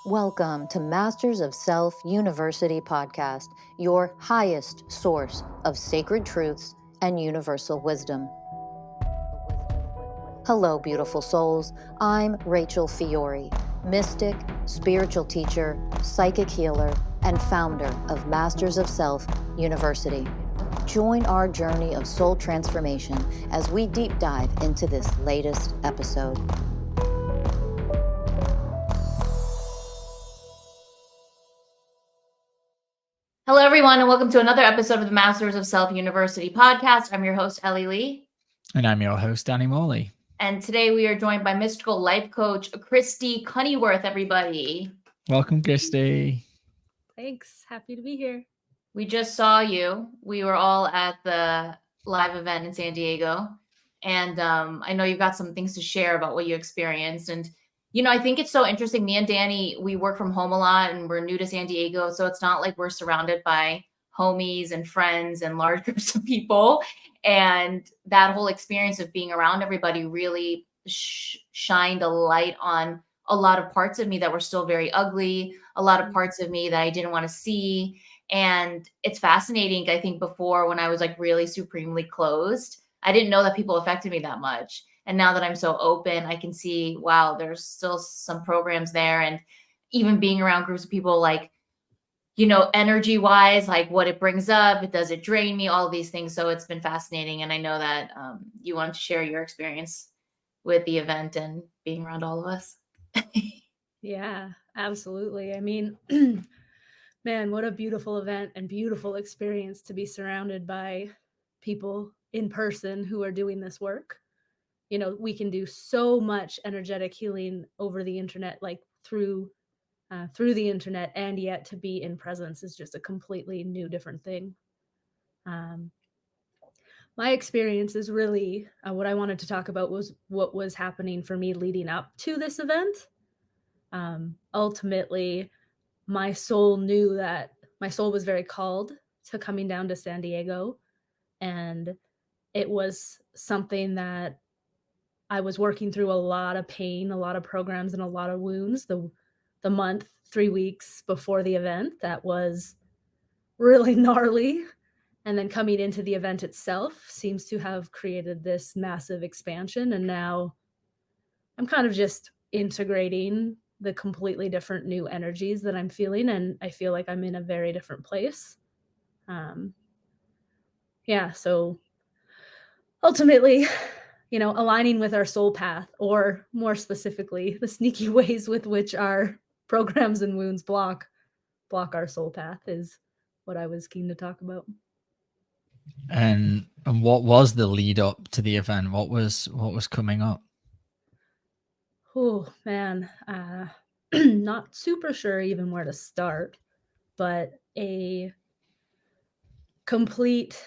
Welcome to Masters of Self University podcast, your highest source of sacred truths and universal wisdom. Hello, beautiful souls. I'm Rachel Fiori, mystic, spiritual teacher, psychic healer, and founder of Masters of Self University. Join our journey of soul transformation as we deep dive into this latest episode. Hello, everyone, and welcome to another episode of the Masters of Self University podcast. I'm your host, Ellie Lee. And I'm your host, Danny Morley. And today we are joined by mystical life coach, Christie Cunneyworth, everybody. Welcome, Christie. Thanks. Happy to be here. We just saw you. We were all at the live event in San Diego. And I know you've got some things to share about what you experienced. And I think it's so interesting. Me and Danny, we work from home a lot and we're new to San Diego. So it's not like we're surrounded by homies and friends and large groups of people. And that whole experience of being around everybody really shined a light on a lot of parts of me that were still very ugly, a lot of parts of me that I didn't want to see. And it's fascinating. I think before, when I was like really supremely closed, I didn't know that people affected me that much. And now that I'm so open, I can see, wow, there's still some programs there. And even being around groups of people, like, energy wise, like what it brings up, does it drain me, all these things. So it's been fascinating. And I know that you want to share your experience with the event and being around all of us. Yeah, absolutely. I mean, man, what a beautiful event and beautiful experience to be surrounded by people in person who are doing this work. We can do so much energetic healing over the internet, like through the internet, and yet to be in presence is just a completely new, different thing. My experience is really what I wanted to talk about was what was happening for me leading up to this event. Ultimately, my soul knew that my soul was very called to coming down to San Diego, and it was something that I was working through a lot of pain, a lot of programs, and a lot of wounds. The month, 3 weeks before the event, that was really gnarly. And then coming into the event itself seems to have created this massive expansion. And now I'm kind of just integrating the completely different new energies that I'm feeling. And I feel like I'm in a very different place. So ultimately, aligning with our soul path, or more specifically, the sneaky ways with which our programs and wounds block our soul path is what I was keen to talk about. And what was the lead up to the event? What was coming up? Oh man, not super sure even where to start, but a complete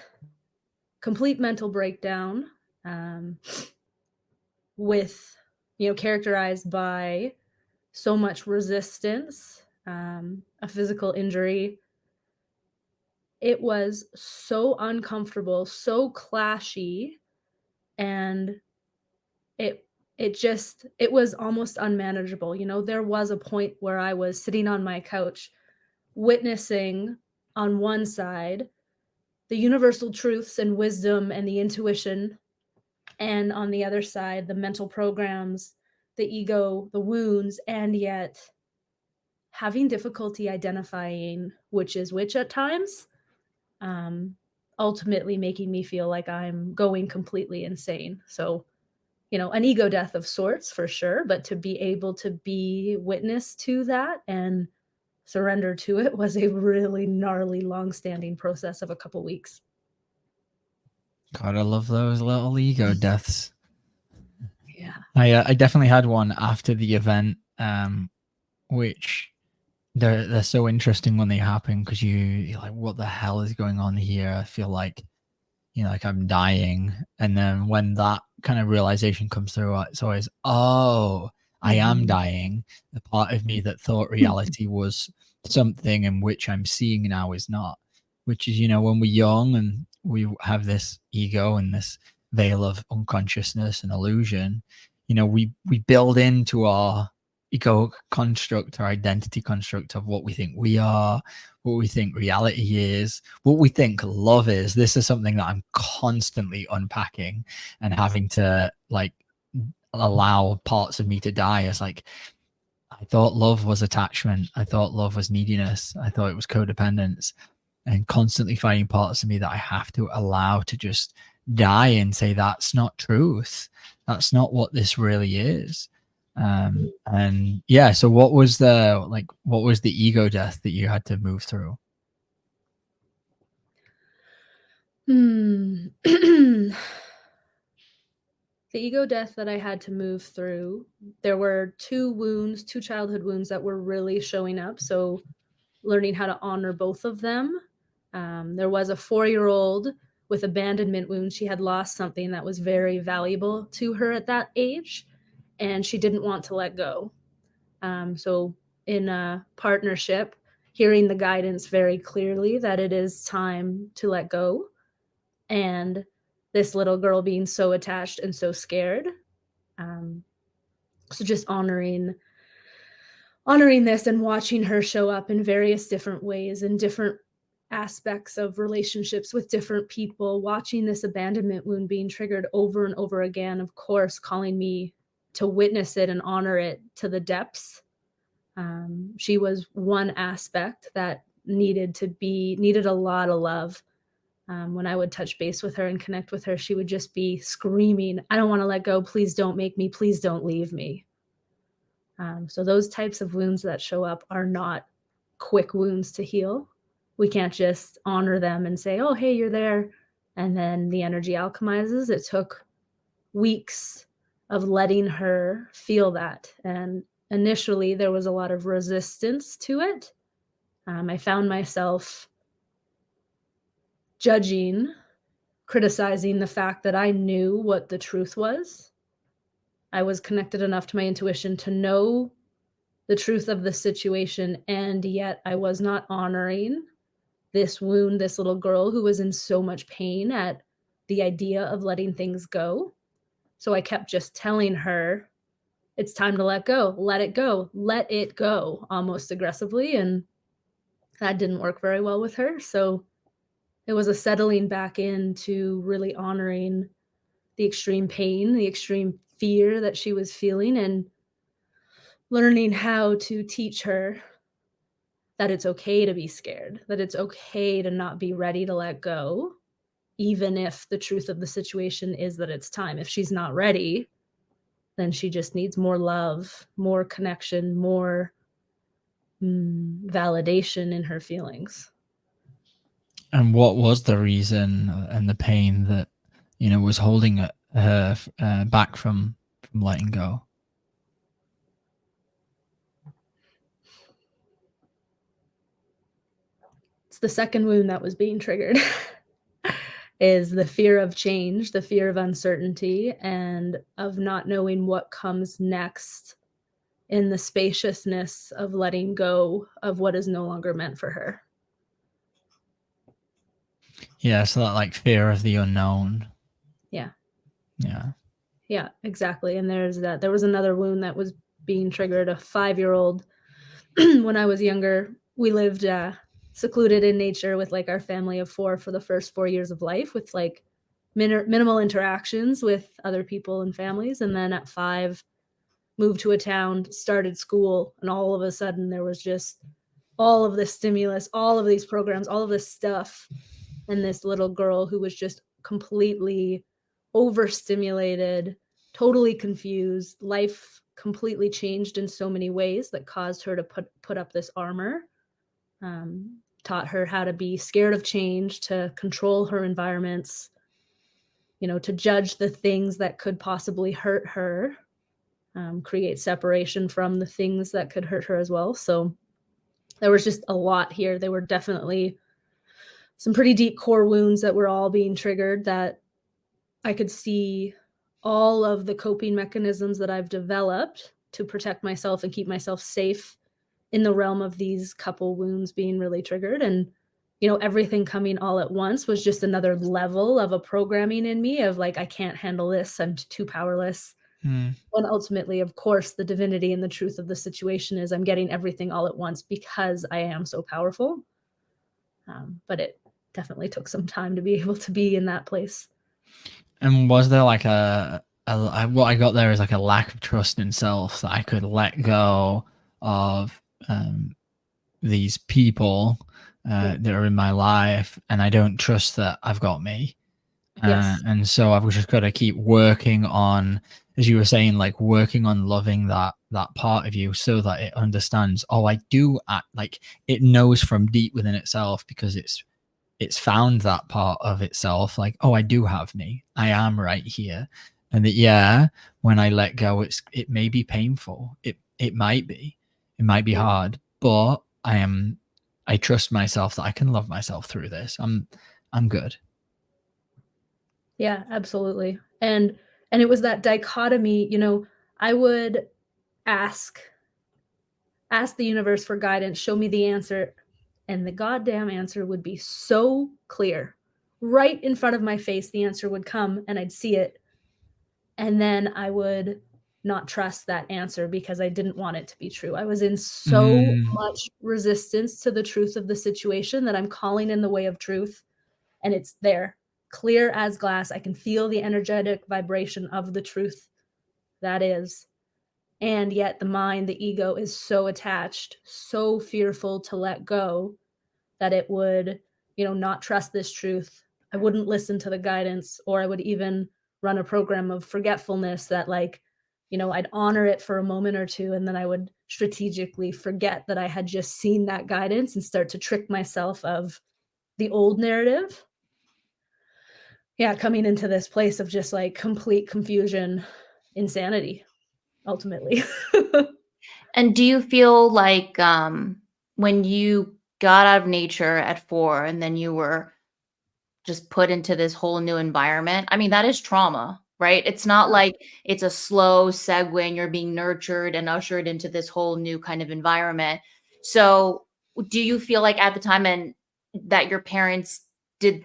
mental breakdown, with characterized by so much resistance, a physical injury. It was so uncomfortable, so clashy, and it was almost unmanageable. There was a point where I was sitting on my couch witnessing, on one side, the universal truths and wisdom and the intuition, and on the other side, the mental programs, the ego, the wounds, and yet having difficulty identifying which is which at times, ultimately making me feel like I'm going completely insane. So, an ego death of sorts for sure, but to be able to be witness to that and surrender to it was a really gnarly, long-standing process of a couple weeks. God, I love those little ego deaths. Yeah. I definitely had one after the event, which they're so interesting when they happen, because you're like, what the hell is going on here? I feel like, like I'm dying. And then when that kind of realization comes through, it's always, I am dying. The part of me that thought reality was something in which I'm seeing now is not, which is, when we're young and we have this ego and this veil of unconsciousness and illusion, we build into our ego construct, our identity construct of what we think we are, what we think reality is, what we think love is. This is something that I'm constantly unpacking and having to like allow parts of me to die. It's like, I thought love was attachment. I thought love was neediness. I thought it was codependence, and constantly finding parts of me that I have to allow to just die and say, that's not truth. That's not what this really is. And yeah, so what was the ego death that you had to move through? The ego death that I had to move through, there were two childhood wounds that were really showing up. So learning how to honor both of them. There was a 4-year-old with abandonment wounds. She had lost something that was very valuable to her at that age, and she didn't want to let go. So in a partnership, hearing the guidance very clearly that it is time to let go, and this little girl being so attached and so scared. So just honoring this and watching her show up in various different ways in different aspects of relationships with different people, watching this abandonment wound being triggered over and over again, of course, calling me to witness it and honor it to the depths. She was one aspect that needed a lot of love. When I would touch base with her and connect with her, she would just be screaming, I don't want to let go. Please don't make me. Please don't leave me. So those types of wounds that show up are not quick wounds to heal. We can't just honor them and say, oh, hey, you're there. And then the energy alchemizes. It took weeks of letting her feel that. And initially there was a lot of resistance to it. I found myself judging, criticizing the fact that I knew what the truth was. I was connected enough to my intuition to know the truth of the situation, and yet I was not honoring this wound, this little girl who was in so much pain at the idea of letting things go. So I kept just telling her, it's time to let go, let it go, almost aggressively. And that didn't work very well with her. So it was a settling back into really honoring the extreme pain, the extreme fear that she was feeling, and learning how to teach her that it's okay to be scared, that it's okay to not be ready to let go, even if the truth of the situation is that it's time. If she's not ready, then she just needs more love, more connection, more validation in her feelings. And what was the reason and the pain that, was holding her back from letting go? It's the second wound that was being triggered. Is the fear of change, the fear of uncertainty, and of not knowing what comes next in the spaciousness of letting go of what is no longer meant for her. Yeah, so that like fear of the unknown. Yeah. Yeah. Yeah, exactly. And there's that. There was another wound that was being triggered, a 5-year-old. When I was younger, we lived secluded in nature with like our family of 4 for the first 4 years of life, with like minimal interactions with other people and families. And then at 5, moved to a town, started school, and all of a sudden there was just all of this stimulus, all of these programs, all of this stuff. And this little girl who was just completely overstimulated, totally confused, life completely changed in so many ways that caused her to put up this armor. Taught her how to be scared of change, to control her environments, to judge the things that could possibly hurt her, create separation from the things that could hurt her as well. So there was just a lot here. There were definitely some pretty deep core wounds that were all being triggered, that I could see all of the coping mechanisms that I've developed to protect myself and keep myself safe in the realm of these couple wounds being really triggered. And, everything coming all at once was just another level of a programming in me of like, I can't handle this. I'm too powerless. When ultimately, of course, the divinity and the truth of the situation is I'm getting everything all at once because I am so powerful. But it definitely took some time to be able to be in that place. And was there like what I got there is like a lack of trust in self that I could let go of these people that are in my life, and I don't trust that I've got me. Yes. And so I've just got to keep working on, as you were saying, like working on loving that part of you so that it understands, oh, I do act, like it knows from deep within itself, because it's found that part of itself, like, oh, I do have me, I am right here. And that, yeah, when I let go, it may be painful, it might be hard, but I trust myself that I can love myself through this. I'm good. Yeah, absolutely. And it was that dichotomy, I would ask the universe for guidance, show me the answer, and the goddamn answer would be so clear. Right in front of my face, the answer would come and I'd see it. And then I would not trust that answer because I didn't want it to be true. I was in so much resistance to the truth of the situation that I'm calling in the way of truth, and it's there, clear as glass. I can feel the energetic vibration of the truth that is. And yet the mind, the ego is so attached, so fearful to let go that it would, not trust this truth. I wouldn't listen to the guidance, or I would even run a program of forgetfulness that, like, I'd honor it for a moment or two, and then I would strategically forget that I had just seen that guidance and start to trick myself of the old narrative. Yeah, coming into this place of just like complete confusion, insanity, ultimately. And do you feel like when you got out of nature at 4 and then you were just put into this whole new environment, I mean, that is trauma, right? It's not like it's a slow segue and you're being nurtured and ushered into this whole new kind of environment. So do you feel like at the time and that your parents did,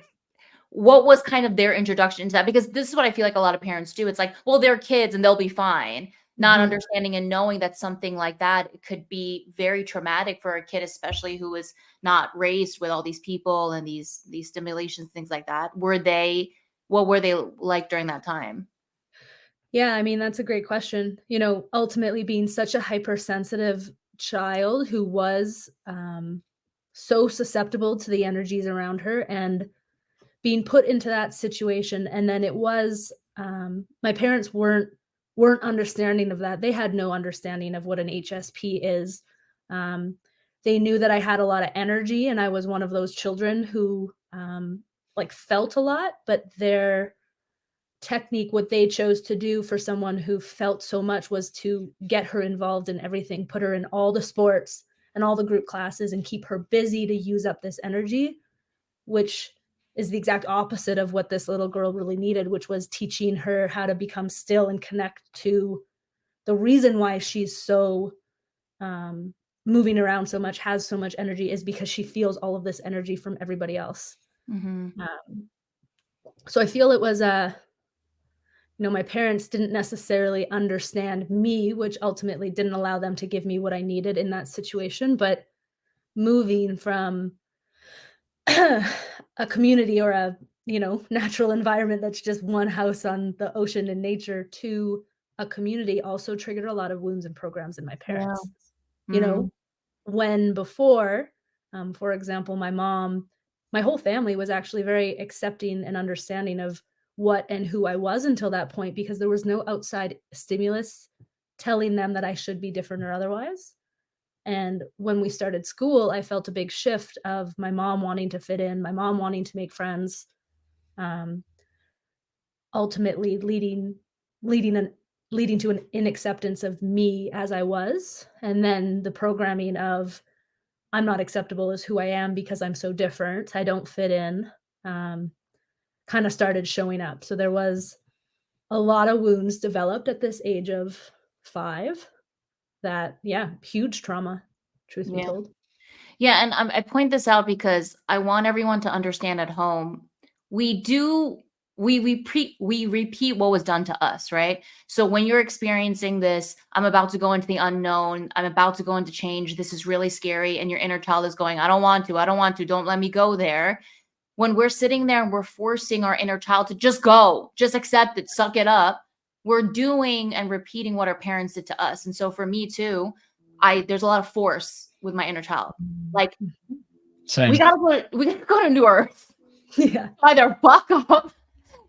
what was kind of their introduction to that? Because this is what I feel like a lot of parents do. It's like, well, they're kids and they'll be fine. Not Mhm. understanding and knowing that something like that could be very traumatic for a kid, especially who was not raised with all these people and these stimulations, things like that. What were they like during that time? Yeah, I mean, that's a great question. Ultimately being such a hypersensitive child who was so susceptible to the energies around her, and being put into that situation, and then it was my parents weren't understanding of that. They had no understanding of what an HSP is. Um, they knew that I had a lot of energy, and I was one of those children who like felt a lot, but their technique, what they chose to do for someone who felt so much, was to get her involved in everything, put her in all the sports and all the group classes and keep her busy to use up this energy, which is the exact opposite of what this little girl really needed, which was teaching her how to become still and connect to the reason why she's so moving around so much, has so much energy, is because she feels all of this energy from everybody else. Mhm. So I feel it was my parents didn't necessarily understand me, which ultimately didn't allow them to give me what I needed in that situation. But moving from a community or a, natural environment that's just one house on the ocean in nature to a community also triggered a lot of wounds and programs in my Yeah. parents. You Mm. know, when before, for example, my whole family was actually very accepting and understanding of what and who I was until that point, because there was no outside stimulus telling them that I should be different or otherwise. And when we started school, I felt a big shift of my mom wanting to fit in, my mom wanting to make friends, um, ultimately leading an leading to an inacceptance of me as I was, and then the programming of I'm not acceptable as who I am because I'm so different, I don't fit in, um, kinda started showing up. So there was a lot of wounds developed at this age of 5 that, yeah, huge trauma, truth be Yeah. told. Yeah, and I point this out because I want everyone to understand at home. We do we repeat what was done to us, right? So when you're experiencing this, I'm about to go into the unknown, I'm about to go into change, this is really scary, and your inner child is going, I don't want to, don't let me go there. When we're sitting there and we're forcing our inner child to just go, just accept it, suck it up, we're doing and repeating what our parents did to us. And so for me too, there's a lot of force with my inner child. Like, Same. we gotta go to New Earth. Yeah. Either buck up,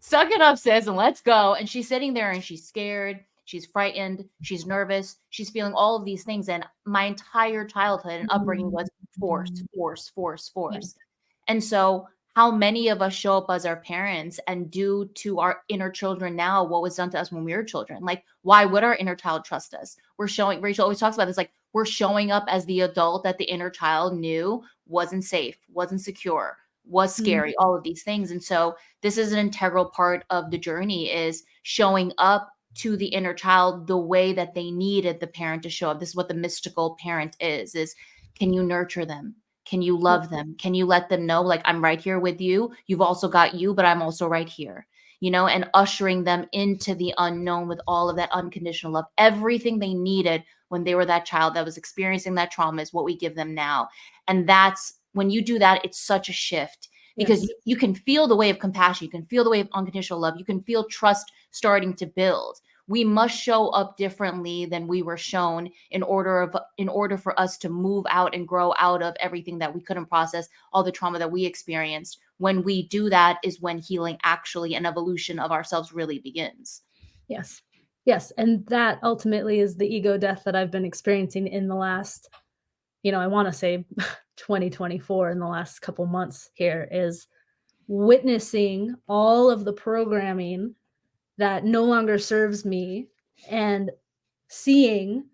suck it up, sis, and let's go. And she's sitting there and she's scared, she's frightened, she's nervous, she's feeling all of these things. And my entire childhood and upbringing was force. Yeah. And so how many of us show up as our parents and do to our inner children now what was done to us when we were children? Like, why would our inner child trust us? Rachel always talks about this, like, we're showing up as the adult that the inner child knew wasn't safe, wasn't secure, was scary, all of these things. And so this is an integral part of the journey, is showing up to the inner child the way that they needed the parent to show up. This is what the mystical parent is can you nurture them? Can you love them? Can you let them know, like, I'm right here with you. You've also got you, but I'm also right here, and ushering them into the unknown with all of that unconditional love. Everything they needed when they were that child that was experiencing that trauma is what we give them now. And that's when you do that, it's such a shift, because you can feel the way of compassion. You can feel the way of unconditional love. You can feel trust starting to build. We must show up differently than we were shown in order for us to move out and grow out of everything that we couldn't process, all the trauma that we experienced. When we do that is when healing actually and evolution of ourselves really begins. Yes. And that ultimately is the ego death that I've been experiencing in the last, I want to say 2024, in the last couple months here, is witnessing all of the programming that no longer serves me, and wanting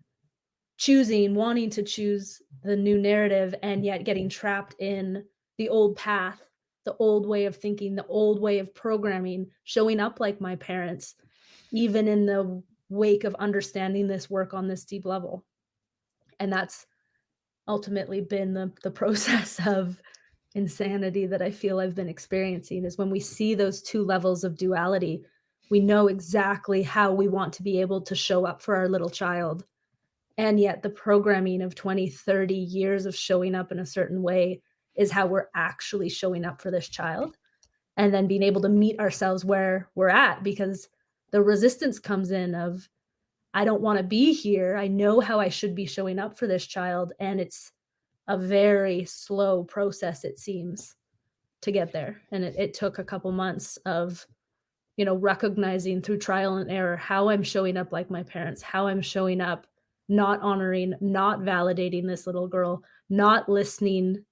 to choose the new narrative, and yet getting trapped in the old path, the old way of thinking, the old way of programming, showing up like my parents, even in the wake of understanding this work on this deep level. And that's ultimately been the process of insanity that I feel I've been experiencing, is when we see those two levels of duality, we know exactly how we want to be able to show up for our little child. And yet the programming of 20, 30 years of showing up in a certain way is how we're actually showing up for this child. And then being able to meet ourselves where we're at, because the resistance comes in of, I don't want to be here. I know how I should be showing up for this child. And it's a very slow process, it seems, to get there. And it took a couple months of, recognizing through trial and error how I'm showing up like my parents, how I'm showing up, not honoring, not validating this little girl, not listening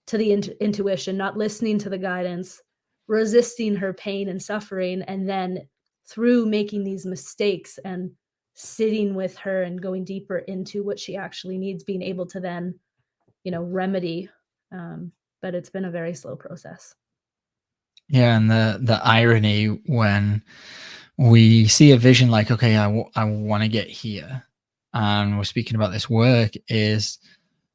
to the intuition, not listening to the guidance, resisting her pain and suffering. And then through making these mistakes and sitting with her and going deeper into what she actually needs, being able to then, remedy. But it's been a very slow process. Yeah, and the irony when we see a vision like, okay, I want to get here, and we're speaking about this work, is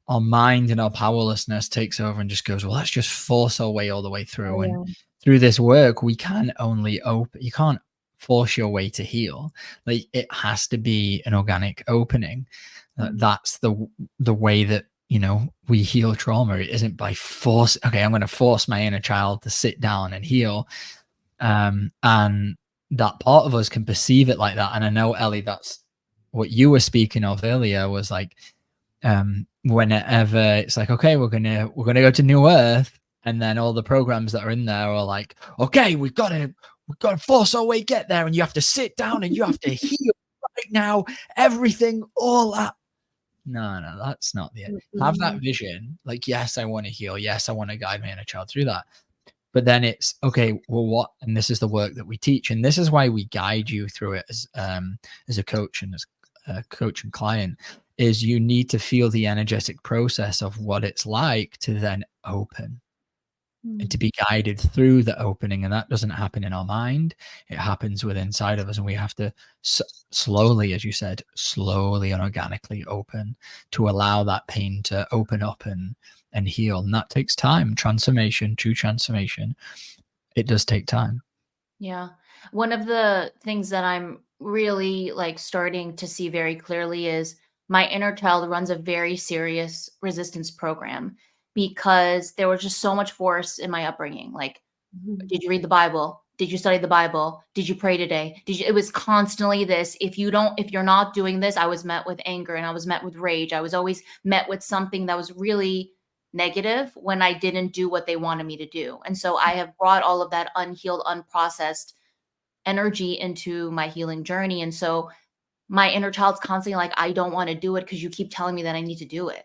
our mind and our powerlessness takes over and just goes, well, let's just force our way all the way through. Oh, yeah. And through this work, we can only open. You can't force your way to heal. Like, it has to be an organic opening. That's the way that we heal trauma. It isn't by force. Okay, I'm going to force my inner child to sit down and heal. And that part of us can perceive it like that. And I know, Ellie, that's what you were speaking of earlier, was like, whenever it's like, okay, we're gonna go to New Earth, and then all the programs that are in there are like, okay, we've got to force our way get there, and you have to sit down and you have to heal right now, everything, all that. No, that's not the end. Have that vision, like, yes, I want to heal, yes, I want to guide my inner child through that. But then it's, okay, well, what? And this is the work that we teach, and this is why we guide you through it as a coach and as a coach and client, is you need to feel the energetic process of what it's like to then open and to be guided through the opening. And that doesn't happen in our mind. It happens within inside of us. And we have to slowly, as you said, slowly and organically open to allow that pain to open up and heal. And that takes time. True transformation, it does take time. Yeah. One of the things that I'm really like starting to see very clearly is my inner child runs a very serious resistance program because there was just so much force in my upbringing. Like, Mhm. did you read the Bible? Did you study the Bible? Did you pray today? Did you, it was constantly this. If you're not doing this, I was met with anger and I was met with rage. I was always met with something that was really negative when I didn't do what they wanted me to do. And so I have brought all of that unhealed, unprocessed energy into my healing journey. And so my inner child's constantly like, I don't want to do it because you keep telling me that I need to do it.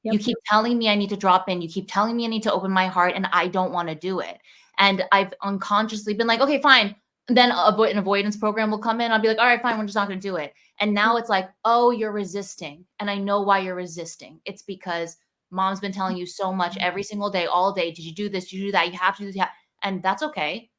You Yep. keep telling me I need to drop in. You keep telling me I need to open my heart, and I don't want to do it. And I've unconsciously been like, okay, fine. And then an avoidance program will come in. I'll be like, all right, fine, we're just not going to do it. And now it's like, oh, you're resisting. And I know why you're resisting. It's because mom's been telling you so much every single day, all day. Did you do this? Did you do that? You have to do that. And that's okay.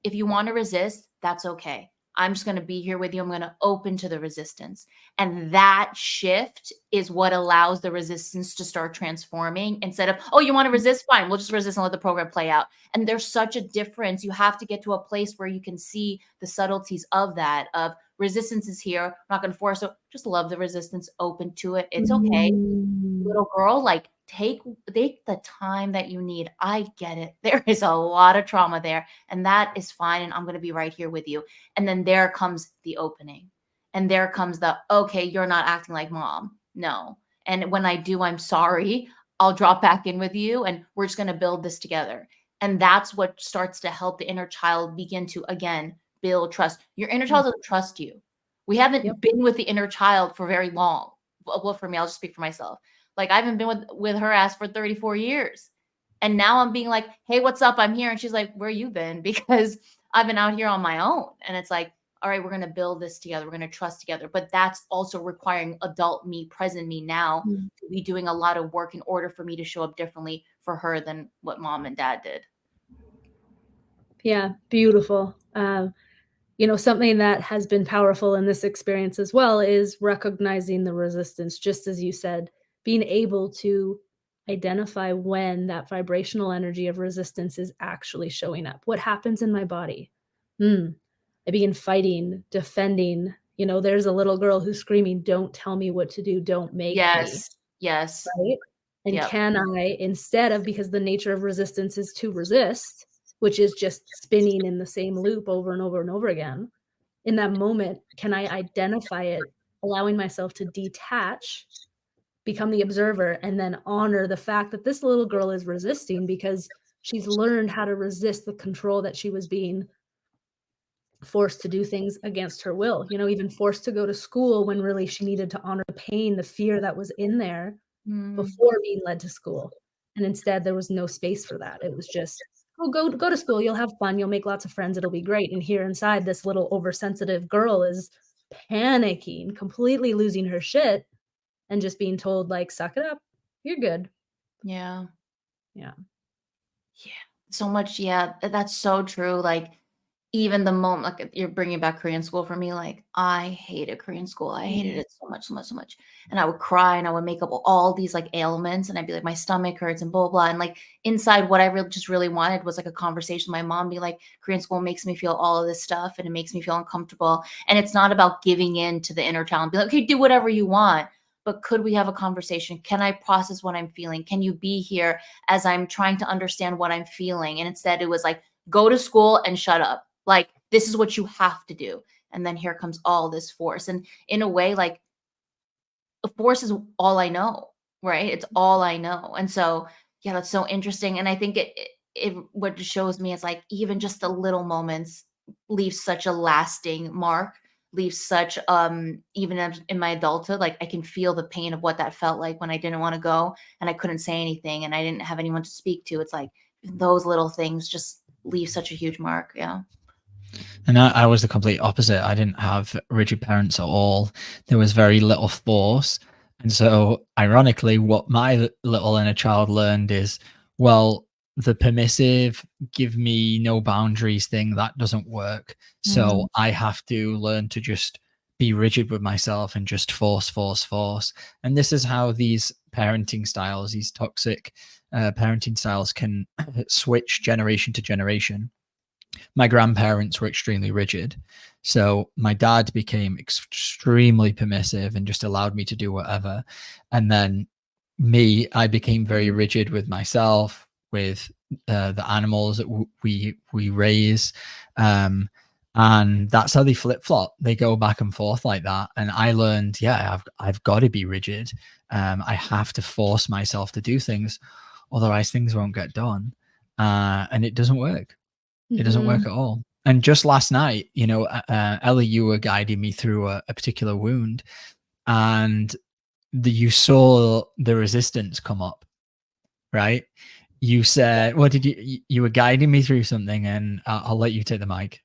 If you want to resist, that's okay. I'm just going to be here with you. I'm going to open to the resistance. And that shift is what allows the resistance to start transforming instead of, oh, you want to resist? Fine. We'll just resist and let the program play out. And there's such a difference. You have to get to a place where you can see the subtleties of that, of resistance is here. I'm not going to force it. Just love the resistance, open to it. It's okay, Mm. little girl, like take the time that you need. I get it. There is a lot of trauma there, and that is fine. And I'm going to be right here with you. And then there comes the opening. And there comes the, okay, you're not acting like mom. No. And when I do, I'm sorry. I'll drop back in with you and we're just going to build this together. And that's what starts to help the inner child begin to, again, build trust. Your inner child doesn't trust you. We haven't Yep. been with the inner child for very long. Well, for me, I'll just speak for myself. Like I haven't been with her ass for 34 years. And now I'm being like, hey, what's up? I'm here. And she's like, where you been? Because I've been out here on my own. And it's like, all right, we're going to build this together. We're going to trust together. But that's also requiring adult me, present me now Mm. to be doing a lot of work in order for me to show up differently for her than what mom and dad did. Yeah, beautiful. Something that has been powerful in this experience as well is recognizing the resistance, just as you said, being able to identify when that vibrational energy of resistance is actually showing up. What happens in my body? I begin fighting, defending. There's a little girl who's screaming, don't tell me what to do, don't make me. Yes. Yes. Right? And Yep. can I, instead of, because the nature of resistance is to resist, which is just spinning in the same loop over and over and over again, in that moment, can I identify it, allowing myself to detach, become the observer, and then honor the fact that this little girl is resisting because she's learned how to resist the control that she was being forced to do things against her will, even forced to go to school when really she needed to honor the pain, the fear that was in there Mm. before being led to school. And instead there was no space for that. It was just, oh, go to school, you'll have fun, you'll make lots of friends, it'll be great. And here inside, this little oversensitive girl is panicking, completely losing her shit, and just being told, like, suck it up, you're good. Yeah. Yeah. Yeah. So much. Yeah. That's so true. Like, even the moment, like you're bringing back Korean school for me, like I hated Korean school. I hated it so much, so much, so much. And I would cry and I would make up all these like ailments and I'd be like, my stomach hurts and blah, blah, blah. And like inside what I really just really wanted was like a conversation with my mom, be like, Korean school makes me feel all of this stuff and it makes me feel uncomfortable. And it's not about giving in to the inner child and be like, okay, do whatever you want. But could we have a conversation? Can I process what I'm feeling? Can you be here as I'm trying to understand what I'm feeling? And instead it was like, go to school and shut up. Like, this is what you have to do. And then here comes all this force. And in a way, like, the force is all I know, right? It's all I know. And so, yeah, that's so interesting. And I think it what it shows me is like, even just the little moments leave such a lasting mark, leave such, even in my adulthood, like I can feel the pain of what that felt like when I didn't want to go and I couldn't say anything and I didn't have anyone to speak to. It's like those little things just leave such a huge mark. Yeah. And I was the complete opposite. I didn't have rigid parents at all. There was very little force. And so, ironically, what my little inner child learned is, well, the permissive, give me no boundaries thing, that doesn't work. So I have to learn to just be rigid with myself and just force, force, force. And this is how these parenting styles, these toxic parenting styles can switch generation to generation. my grandparents were extremely rigid. So my dad became extremely permissive and just allowed me to do whatever. And then I became very rigid with myself, with the animals that we raise. And that's how they flip flop. They go back and forth like that. And I learned, yeah, I've got to be rigid. I have to force myself to do things, otherwise things won't get done. And it doesn't work. It doesn't work at all. And just last night, Ellie, you were guiding me through a particular wound, and you saw the resistance come up, right? You said, what did you were guiding me through something, and I'll let you take the mic.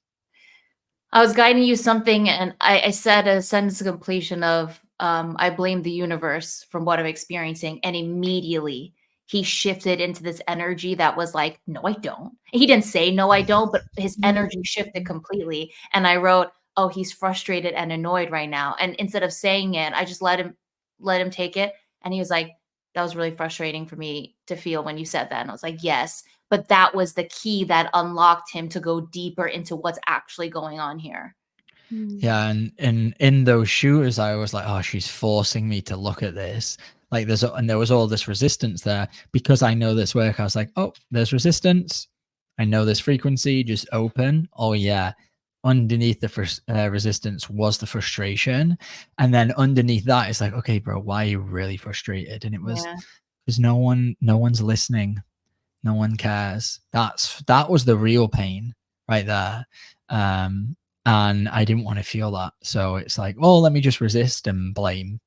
I was guiding you something, and I said a sentence of completion of, I blame the universe from what I'm experiencing. And immediately he shifted into this energy that was like, no, I don't. He didn't say, no, I don't, but his energy shifted completely. And I wrote, oh, he's frustrated and annoyed right now. And instead of saying it, I just let him take it. And he was like, that was really frustrating for me to feel when you said that. And I was like, yes. But that was the key that unlocked him to go deeper into what's actually going on here. Yeah, and in those shooters, I was like, oh, she's forcing me to look at this. Like there was all this resistance there because I know this work. I was like, oh, there's resistance. I know this frequency, just open. Oh yeah, underneath the resistance was the frustration, and then underneath that, it's like, okay, bro, why are you really frustrated? And it was because no one's listening, no one cares. That was the real pain right there. And I didn't want to feel that. So it's like, well, let me just resist and blame.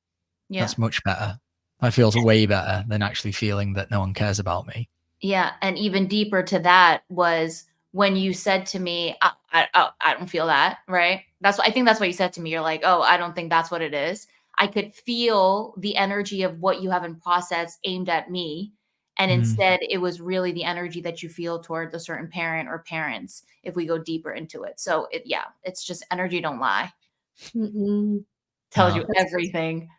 Yeah. That's much better. That feels way better than actually feeling that no one cares about me. Yeah. And even deeper to that was when you said to me, I don't feel that, right? I think that's what you said to me. You're like, oh, I don't think that's what it is. I could feel the energy of what you haven't processed aimed at me. And instead, it was really the energy that you feel towards a certain parent or parents if we go deeper into it. So, it's just energy don't lie. Tells you everything.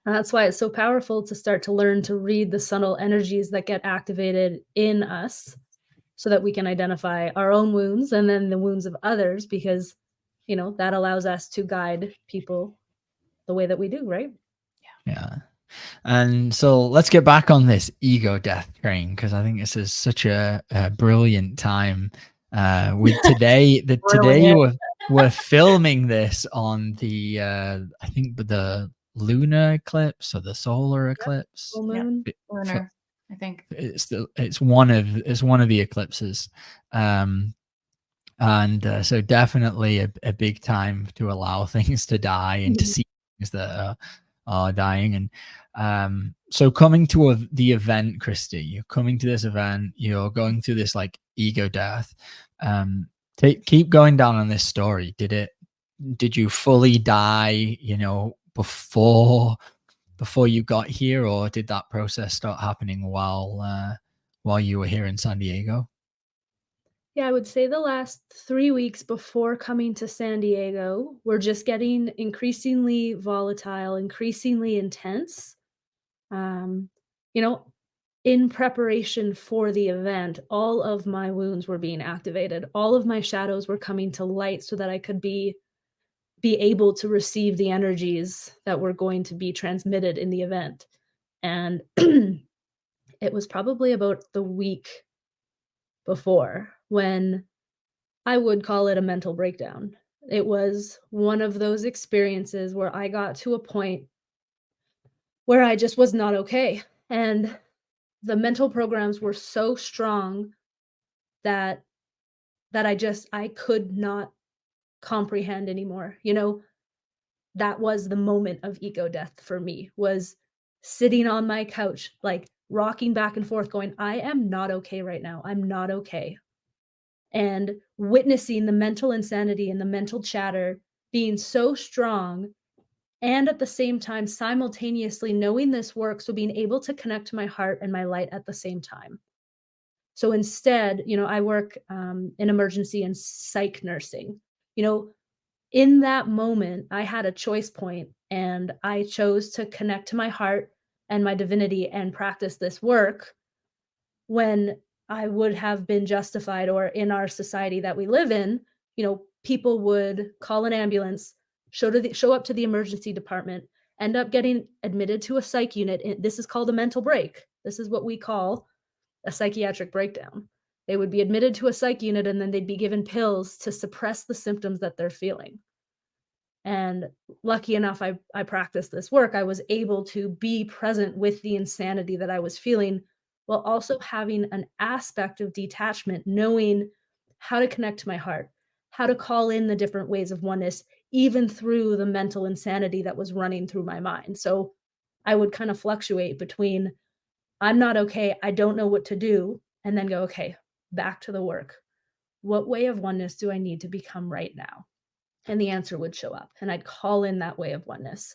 That's why it's so powerful to start to learn to read the subtle energies that get activated in us so that we can identify our own wounds and then the wounds of others, because, that allows us to guide people the way that we do, right? Yeah. And so let's get back on this ego death train, because I think this is such a brilliant time. With today, we're filming this on the I think the lunar eclipse or the solar eclipse. Full moon. Lunar, I think it's one of the eclipses. And so definitely a big time to allow things to die and to see things that are dying. And so coming to the event, Christie, you're coming to this event, you're going through this like ego death. Keep going down on this story. Did you fully die, before you got here, or did that process start happening while you were here in San Diego? Yeah, I would say the last 3 weeks before coming to San Diego were just getting increasingly volatile, increasingly intense. In preparation for the event, all of my wounds were being activated. All of my shadows were coming to light so that I could be able to receive the energies that were going to be transmitted in the event. And it was probably about the week before when I would call it a mental breakdown. It was one of those experiences where I got to a point where I just was not okay. And the mental programs were so strong that I could not comprehend anymore. That was the moment of ego death for me, was sitting on my couch, like rocking back and forth going, I am not okay right now. I'm not okay. And witnessing the mental insanity and the mental chatter being so strong, and at the same time simultaneously knowing this work, so being able to connect to my heart and my light at the same time. So instead, I work in emergency and psych nursing. In that moment, I had a choice point, and I chose to connect to my heart and my divinity and practice this work when I would have been justified, or in our society that we live in, people would call an ambulance, show up to the emergency department, end up getting admitted to a psych unit. This is called a mental break. This is what we call a psychiatric breakdown. They would be admitted to a psych unit and then they'd be given pills to suppress the symptoms that they're feeling. And lucky enough, I practiced this work. I was able to be present with the insanity that I was feeling while also having an aspect of detachment, knowing how to connect to my heart, how to call in the different ways of oneness, even through the mental insanity that was running through my mind. So I would kind of fluctuate between, I'm not okay, I don't know what to do, and then go, okay, back to the work. What way of oneness do I need to become right now? And the answer would show up, and I'd call in that way of oneness.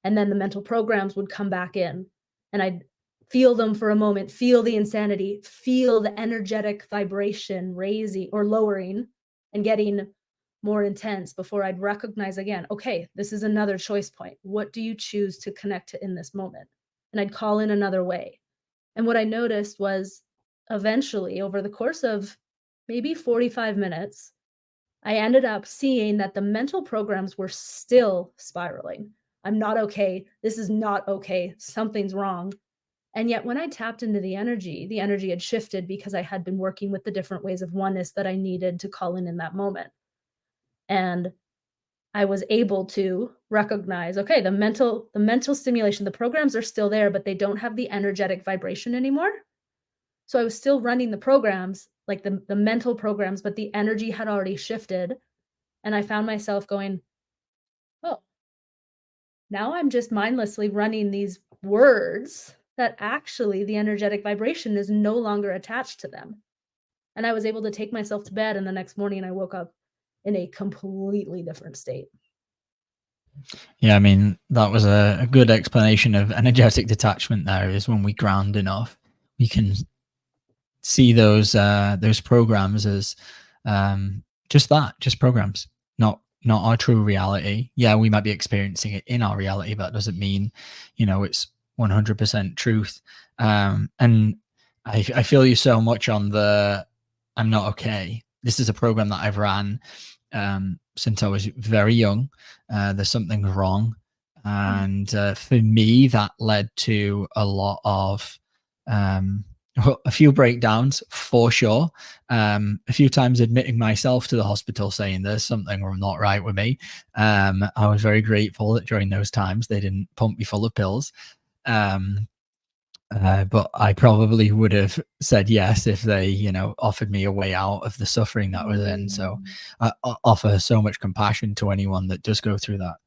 And then the mental programs would come back in, and I'd feel them for a moment, feel the insanity, feel the energetic vibration raising or lowering and getting more intense before I'd recognize again, okay, this is another choice point. What do you choose to connect to in this moment? And I'd call in another way. And what I noticed was eventually, over the course of maybe 45 minutes, I ended up seeing that the mental programs were still spiraling. I'm not okay. This is not okay. Something's wrong. And yet, when I tapped into the energy had shifted because I had been working with the different ways of oneness that I needed to call in that moment. And I was able to recognize, okay, the mental stimulation, the programs are still there, but they don't have the energetic vibration anymore. So I was still running the programs, like the mental programs, but the energy had already shifted. And I found myself going, oh, now I'm just mindlessly running these words that actually the energetic vibration is no longer attached to them. And I was able to take myself to bed, and the next morning I woke up in a completely different state. Yeah, I mean, that was a good explanation of energetic detachment there, is when we ground enough, we can see those programs as just that, just programs, not our true reality. Yeah, we might be experiencing it in our reality, but that doesn't mean, it's 100% truth. And I feel you so much on the I'm not okay. This is a program that I've ran since I was very young. There's something wrong. And for me, that led to a lot of a few breakdowns for sure. A few times admitting myself to the hospital saying there's something not right with me. I was very grateful that during those times they didn't pump me full of pills. But I probably would have said yes if they, offered me a way out of the suffering that was in. So I offer so much compassion to anyone that does go through that.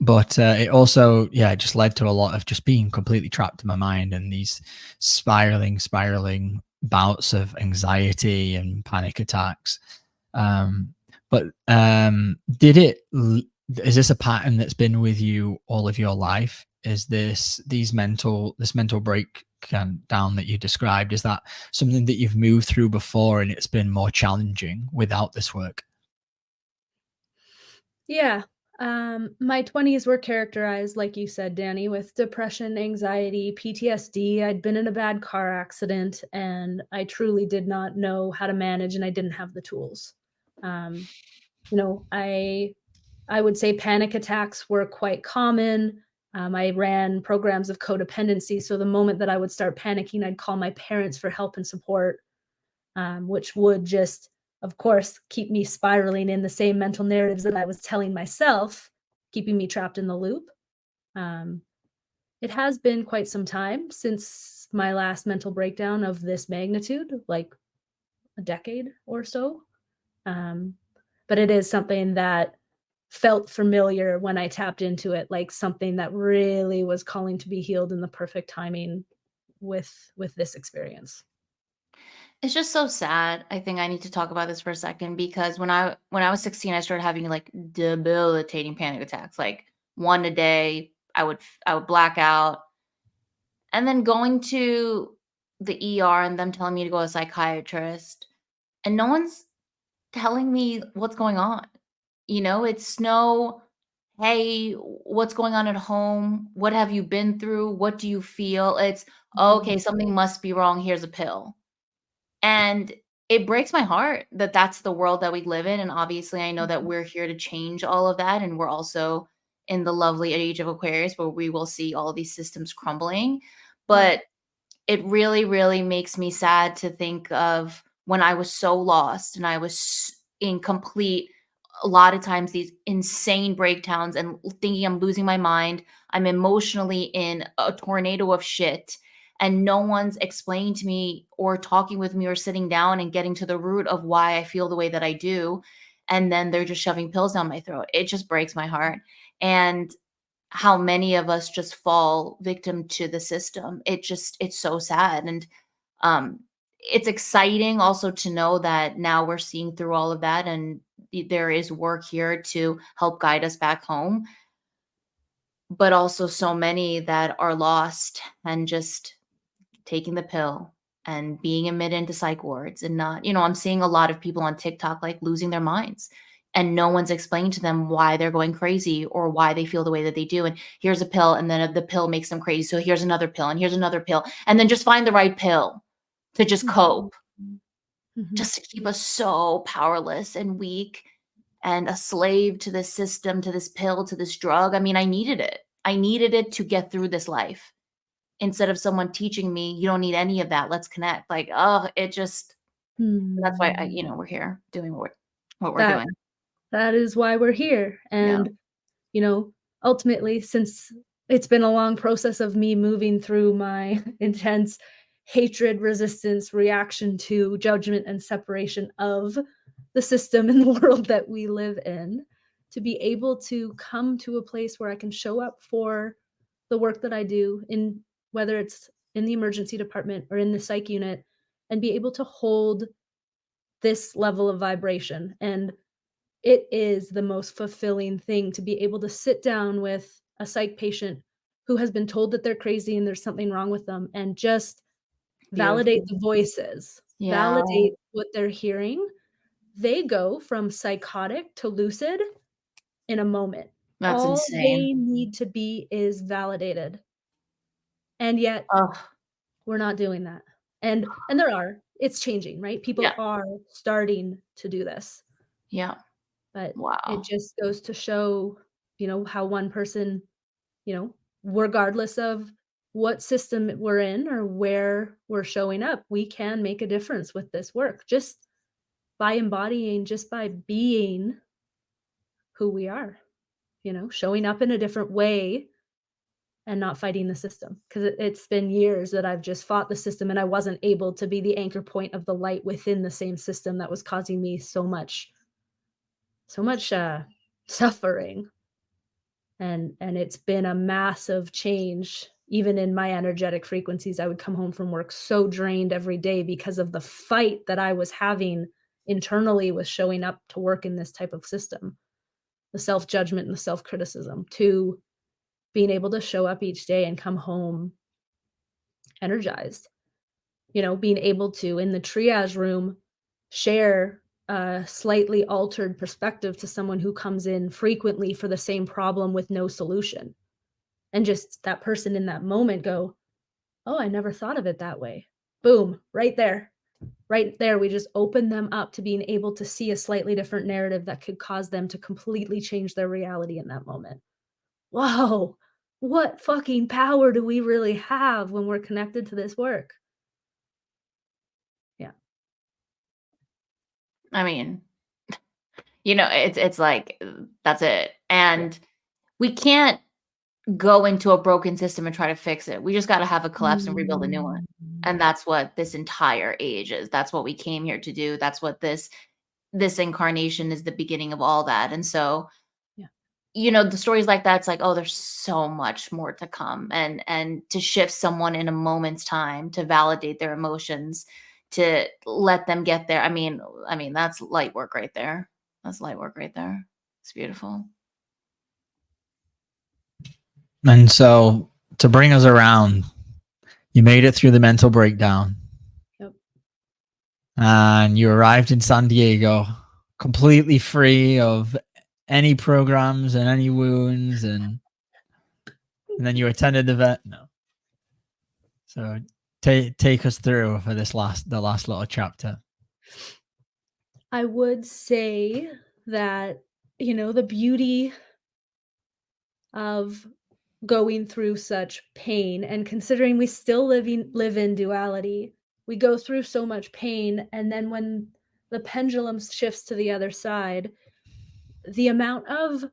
But it also, just led to a lot of just being completely trapped in my mind and these spiraling bouts of anxiety and panic attacks. But is this a pattern that's been with you all of your life? Is this mental breakdown that you described, is that something that you've moved through before and it's been more challenging without this work? Yeah. My 20s were characterized, like you said, Danny, with depression, anxiety, PTSD. I'd been in a bad car accident and I truly did not know how to manage, and I didn't have the tools. I would say panic attacks were quite common. I ran programs of codependency. So the moment that I would start panicking, I'd call my parents for help and support, which would just, of course, keep me spiraling in the same mental narratives that I was telling myself, keeping me trapped in the loop. It has been quite some time since my last mental breakdown of this magnitude, like a decade or so. But it is something that felt familiar when I tapped into it, like something that really was calling to be healed in the perfect timing with this experience. It's just so sad. I think I need to talk about this for a second, because when I was 16, I started having like debilitating panic attacks, like one a day. I would black out, and then going to the ER and them telling me to go to a psychiatrist, and no one's telling me what's going on. It's no, hey, what's going on at home? What have you been through? What do you feel? It's okay, something must be wrong. Here's a pill. And it breaks my heart that that's the world that we live in. And obviously, I know that we're here to change all of that. And we're also in the lovely age of Aquarius where we will see all these systems crumbling. But it really, really makes me sad to think of when I was so lost and I was in complete, a lot of times, these insane breakdowns and thinking I'm losing my mind. I'm emotionally in a tornado of shit. And no one's explaining to me or talking with me or sitting down and getting to the root of why I feel the way that I do. And then they're just shoving pills down my throat. It just breaks my heart. And how many of us just fall victim to the system. It's so sad. And um it's exciting also to know that now we're seeing through all of that, and there is work here to help guide us back home, but also so many that are lost and just taking the pill and being admitted into psych wards and not, I'm seeing a lot of people on TikTok like losing their minds, and no one's explaining to them why they're going crazy or why they feel the way that they do. And here's a pill, and then the pill makes them crazy. So here's another pill, and here's another pill, and then just find the right pill to just cope, just to keep us so powerless and weak and a slave to this system, to this pill, to this drug. I mean, I needed it. I needed it to get through this life, instead of someone teaching me, you don't need any of that. Let's connect. Like, oh, it just, that's why we're here doing what we're doing. That is why we're here. And, ultimately, since it's been a long process of me moving through my intense hatred, resistance, reaction to judgment and separation of the system and the world that we live in, to be able to come to a place where I can show up for the work that I do, in whether it's in the emergency department or in the psych unit, and be able to hold this level of vibration. And it is the most fulfilling thing to be able to sit down with a psych patient who has been told that they're crazy and there's something wrong with them, and just validate the voices, validate what they're hearing. They go from psychotic to lucid in a moment. That's All insane. they need to be is validated. And yet we're not doing that. And it's changing, right? People are starting to do this. Yeah. But Wow. it just goes to show, how one person, regardless of what system we're in or where we're showing up, we can make a difference with this work just by embodying, just by being who we are, showing up in a different way and not fighting the system. Because it's been years that I've just fought the system, and I wasn't able to be the anchor point of the light within the same system that was causing me so much suffering. And it's been a massive change. Even in my energetic frequencies, I would come home from work so drained every day because of the fight that I was having internally with showing up to work in this type of system, the self-judgment and the self-criticism, to being able to show up each day and come home energized, being able to, in the triage room, share a slightly altered perspective to someone who comes in frequently for the same problem with no solution. And just that person in that moment go, oh, I never thought of it that way. Boom, right there. Right there, we just open them up to being able to see a slightly different narrative that could cause them to completely change their reality in that moment. Whoa, what fucking power do we really have when we're connected to this work? Yeah. I mean, it's like, that's it. And we can't go into a broken system and try to fix it. We just got to have a collapse and rebuild a new one. And that's what this entire age is. That's what we came here to do. That's what this incarnation is, the beginning of all that. And so, the stories like that, it's like, oh, there's so much more to come. And to shift someone in a moment's time, to validate their emotions, to let them get there. I mean, that's light work right there. That's light work right there. It's beautiful. And so, to bring us around, you made it through the mental breakdown. Yep. And you arrived in San Diego completely free of any programs and any wounds, and then you attended the vet. No. So take us through for the last little chapter. I would say that, the beauty of going through such pain, and considering we still live in duality, we go through so much pain, and then when the pendulum shifts to the other side, the amount of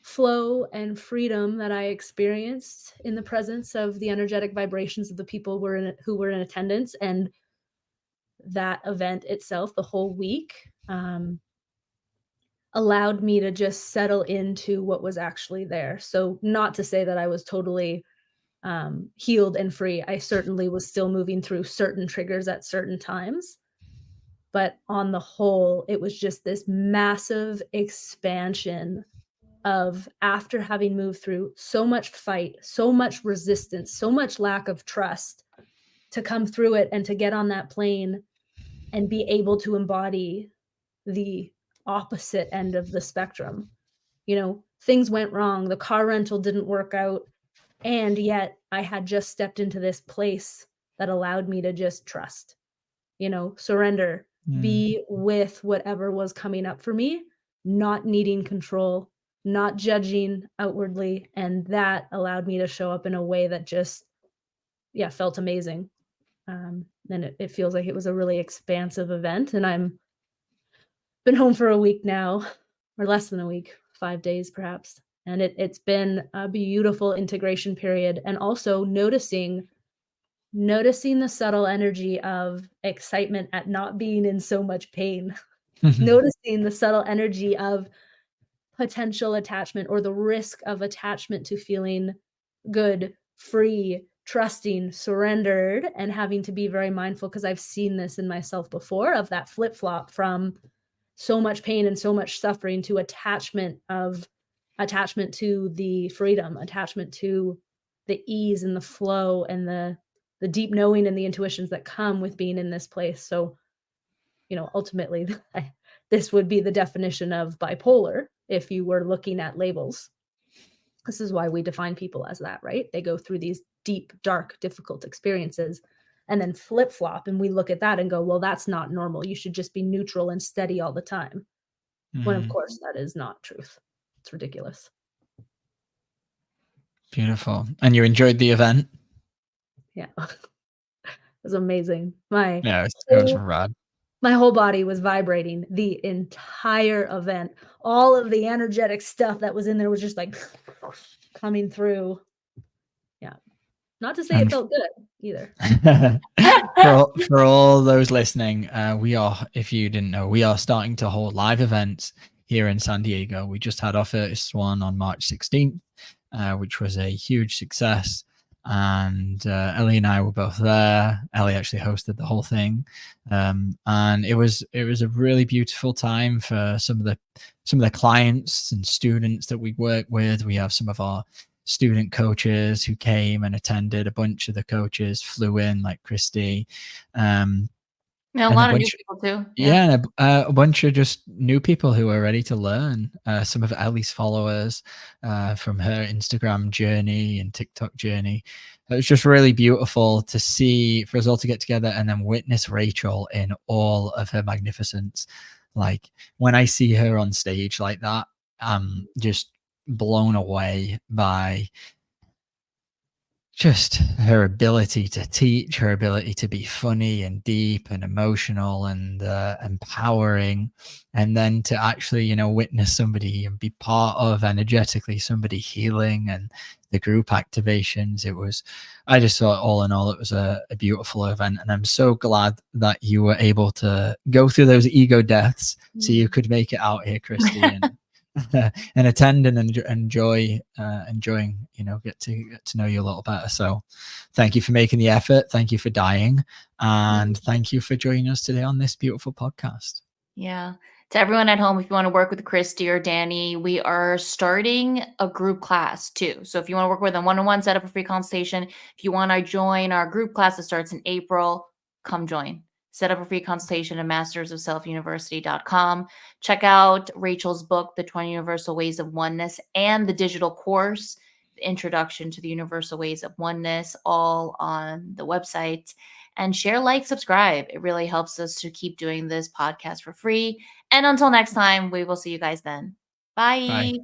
flow and freedom that I experienced in the presence of the energetic vibrations of the people who were in attendance, and that event itself, the whole week, allowed me to just settle into what was actually there. So not to say that I was totally healed and free. I certainly was still moving through certain triggers at certain times. But on the whole, it was just this massive expansion of, after having moved through so much fight, so much resistance, so much lack of trust, to come through it and to get on that plane and be able to embody the opposite end of the spectrum. Things went wrong. The car rental didn't work out. And yet I had just stepped into this place that allowed me to just trust, surrender, be with whatever was coming up for me, not needing control, not judging outwardly. And that allowed me to show up in a way that just, felt amazing. And it feels like it was a really expansive event. And I'm been home for a week now, or less than a week, 5 days perhaps. And it's been a beautiful integration period, and also noticing the subtle energy of excitement at not being in so much pain, noticing the subtle energy of potential attachment, or the risk of attachment, to feeling good, free, trusting, surrendered, and having to be very mindful, because I've seen this in myself before, of that flip-flop from so much pain and so much suffering to attachment to the freedom, attachment to the ease and the flow and the deep knowing and the intuitions that come with being in this place. So, ultimately, this would be the definition of bipolar if you were looking at labels. This is why we define people as that, right? They go through these deep, dark, difficult experiences and then flip-flop, and we look at that and go, well, that's not normal. You should just be neutral and steady all the time. When, of course, that is not truth. It's ridiculous. Beautiful. And you enjoyed the event? Yeah. It was amazing. It was rad. My whole body was vibrating the entire event. All of the energetic stuff that was in there was just like coming through. Yeah. Not to say it felt good either. For all those listening, if you didn't know, we are starting to hold live events here in San Diego. We just had our first one on March 16th, which was a huge success. And Ellie and I were both there. Ellie actually hosted the whole thing, and it was a really beautiful time for some of the clients and students that we work with. We have some of our student coaches who came and attended. A bunch of the coaches flew in, like Christie. A lot of new people too. Yeah, and a bunch of just new people who are ready to learn. Some of Ellie's followers from her Instagram journey and TikTok journey. It was just really beautiful to see, for us all to get together and then witness Rachel in all of her magnificence. Like, when I see her on stage like that, I'm just blown away by just her ability to teach, her ability to be funny and deep and emotional and empowering, and then to actually, witness somebody and be part of energetically somebody healing, and the group activations. I just thought, all in all, it was a beautiful event, and I'm so glad that you were able to go through those ego deaths so you could make it out here, Christie, and attend and enjoying, get to know you a little better. So thank you for making the effort. Thank you for dying. And thank you for joining us today on this beautiful podcast. Yeah. To everyone at home, if you want to work with Christie or Danny, we are starting a group class too. So if you want to work with them one-on-one, set up a free consultation. If you want to join our group class that starts in April, come join. Set up a free consultation at mastersofselfuniversity.com. Check out Rachel's book, The 20 Universal Ways of Oneness, and the digital course, The Introduction to the Universal Ways of Oneness, all on the website. And share, like, subscribe. It really helps us to keep doing this podcast for free. And until next time, we will see you guys then. Bye. Bye.